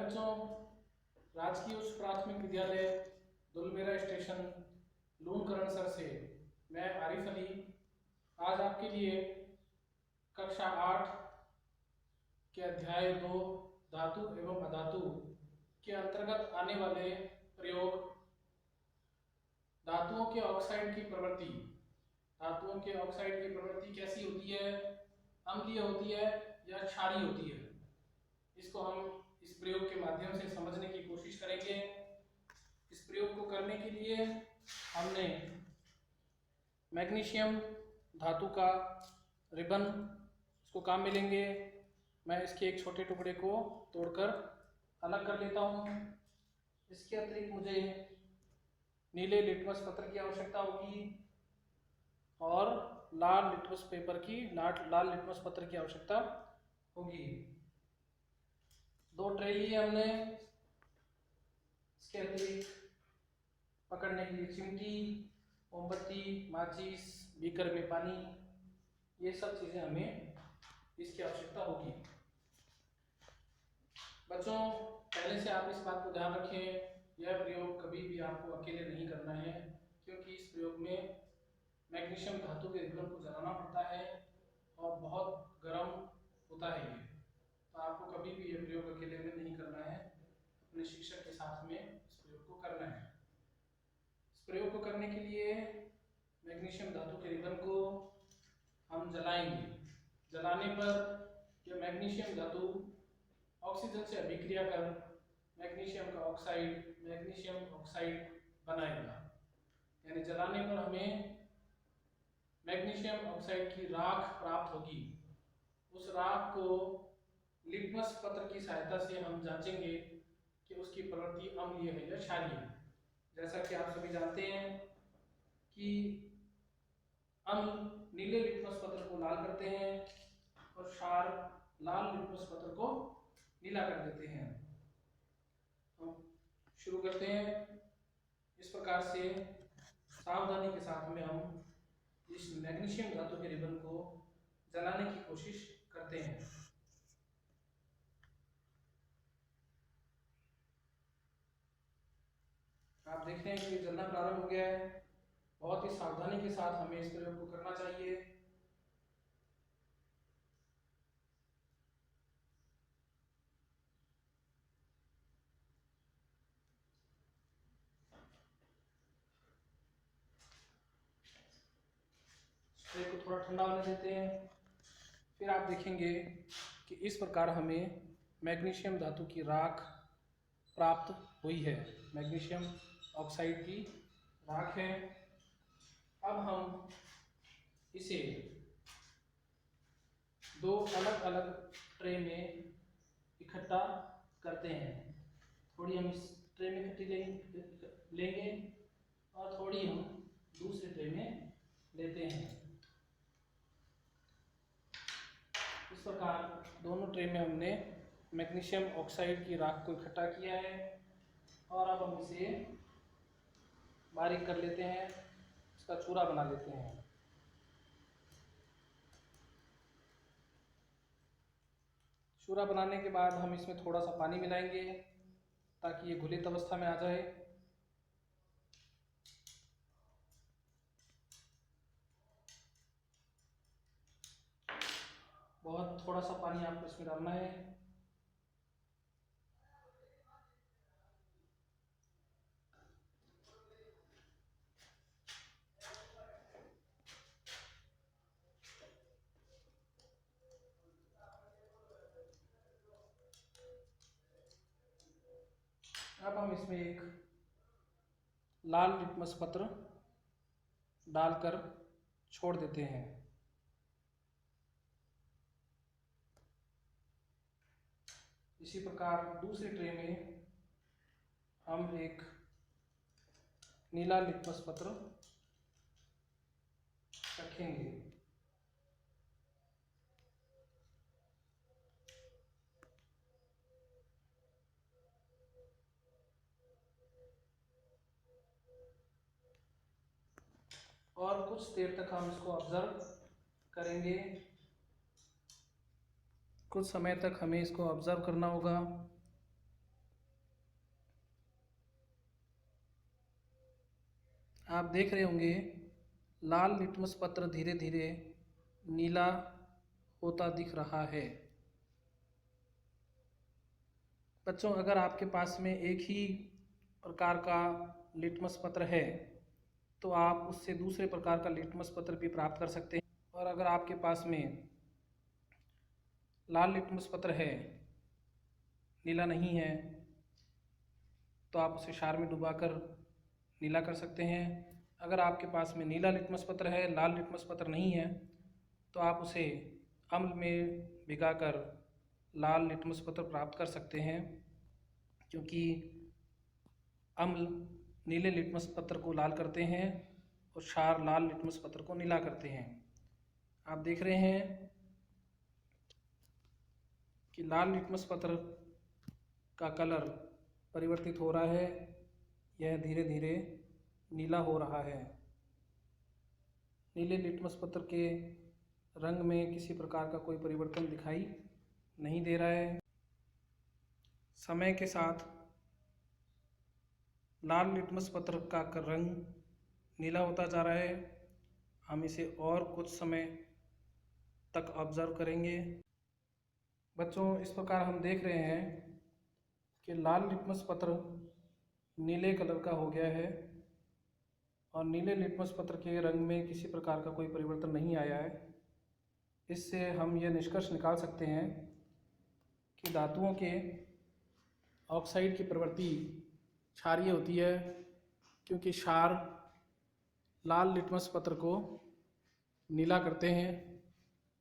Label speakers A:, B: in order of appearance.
A: बच्चों, राजकीय उच्च प्राथमिक विद्यालय दुलमेरा स्टेशन लूणकरणसर से मैं आरिफ अली आज आपके लिए कक्षा 8 के अध्याय 2 धातु एवं अधातु के अंतर्गत आने वाले प्रयोग धातुओं के ऑक्साइड की प्रवृत्ति। धातुओं के ऑक्साइड की प्रवृत्ति कैसी होती है? अम्लीय होती है या क्षारीय होती है? इसको हम इस प्रयोग के माध्यम से समझने की कोशिश करेंगे। इस प्रयोग को करने के लिए हमने मैग्नीशियम धातु का रिबन इसको काम में लेंगे। मैं इसके एक छोटे टुकड़े को तोड़कर अलग कर लेता हूँ। इसके अतिरिक्त मुझे नीले लिटमस पत्र की आवश्यकता होगी और लाल लिटमस पत्र की आवश्यकता होगी। 2 ट्रे लिए हमने। इसके अतिरिक्त पकड़ने के लिए चिमटी, मोमबत्ती, माचिस, बीकर में पानी, ये सब चीजें हमें इसकी आवश्यकता होगी। बच्चों, पहले से आप इस बात को ध्यान रखें, यह प्रयोग कभी भी आपको अकेले नहीं करना है, क्योंकि इस प्रयोग में मैग्नीशियम धातु के रिबन को जलाना पड़ता है और बहुत गर्म होता है ये, तो आपको कभी भी यह प्रयोग अकेले में नहीं करना है, अपने शिक्षक के साथ में इस प्रयोग को करना है। इस प्रयोग को करने के लिए मैग्नीशियम धातु के रिबन को हम जलाएंगे। जलाने पर यह मैग्नीशियम धातु ऑक्सीजन से अभिक्रिया कर मैग्नीशियम ऑक्साइड बनाएगा। यानी जलाने पर हमें मैग्नीशियम ऑक्साइड की राख प्राप्त होगी। उस राख को लिटमस पत्र की सहायता से हम जांचेंगे कि उसकी प्रवृत्ति अम्लीय है या क्षारीय है। जैसा कि आप सभी जानते हैं कि हम नीले लिटमस पत्र को लाल करते हैं और क्षार लाल लिटमस पत्र को नीला कर देते हैं। हम शुरू करते हैं। इस प्रकार से सावधानी के साथ में हम इस मैग्नीशियम धातु के रिबन को जलाने की कोशिश करते हैं। आप देख रहे हैं कि जलना प्रारंभ हो गया है। बहुत ही सावधानी के साथ हमें इस प्रयोग को करना चाहिए। स्प्रे को थोड़ा ठंडा होने देते हैं। फिर आप देखेंगे कि इस प्रकार हमें मैग्नीशियम धातु की राख प्राप्त हुई है। मैग्नीशियम ऑक्साइड की राख है। अब हम इसे 2 अलग अलग ट्रे में इकट्ठा करते हैं। थोड़ी हम इस ट्रे में इकट्ठी लेंगे और थोड़ी हम दूसरे ट्रे में लेते हैं। इस प्रकार दोनों ट्रे में हमने मैग्नीशियम ऑक्साइड की राख को इकट्ठा किया है और अब हम इसे बारीक कर लेते हैं, इसका चूरा बना लेते हैं। चूरा बनाने के बाद हम इसमें थोड़ा सा पानी मिलाएंगे ताकि ये घुलित अवस्था में आ जाए। बहुत थोड़ा सा पानी आपको इसमें डालना है। अब हम इसमें एक लाल लिटमस पत्र डालकर छोड़ देते हैं। इसी प्रकार दूसरे ट्रे में हम एक नीला लिटमस पत्र रखेंगे। और कुछ देर तक हम इसको ऑब्जर्व करेंगे। कुछ समय तक हमें इसको ऑब्जर्व करना होगा। आप देख रहे होंगे लाल लिटमस पत्र धीरे धीरे नीला होता दिख रहा है। बच्चों, अगर आपके पास में एक ही प्रकार का लिटमस पत्र है तो आप उससे दूसरे प्रकार का लिटमस पत्र भी प्राप्त कर सकते हैं। और अगर आपके पास में लाल लिटमस पत्र है, नीला नहीं है, तो आप उसे क्षार में डुबाकर नीला कर सकते हैं। अगर आपके पास में नीला लिटमस पत्र है, लाल लिटमस पत्र नहीं है, तो आप उसे अम्ल में भिगाकर लाल लिटमस पत्र प्राप्त कर सकते हैं, क्योंकि अम्ल नीले लिटमस पत्र को लाल करते हैं और क्षार लाल लिटमस पत्र को नीला करते हैं। आप देख रहे हैं कि लाल लिटमस पत्र का कलर परिवर्तित हो रहा है, यह धीरे धीरे नीला हो रहा है। नीले लिटमस पत्र के रंग में किसी प्रकार का कोई परिवर्तन दिखाई नहीं दे रहा है। समय के साथ लाल लिटमस पत्र का रंग नीला होता जा रहा है। हम इसे और कुछ समय तक ऑब्जर्व करेंगे। बच्चों, इस प्रकार हम देख रहे हैं कि लाल लिटमस पत्र नीले कलर का हो गया है और नीले लिटमस पत्र के रंग में किसी प्रकार का कोई परिवर्तन नहीं आया है। इससे हम यह निष्कर्ष निकाल सकते हैं कि धातुओं के ऑक्साइड की प्रवृत्ति क्षारीय होती है, क्योंकि क्षार लाल लिटमस पत्र को नीला करते हैं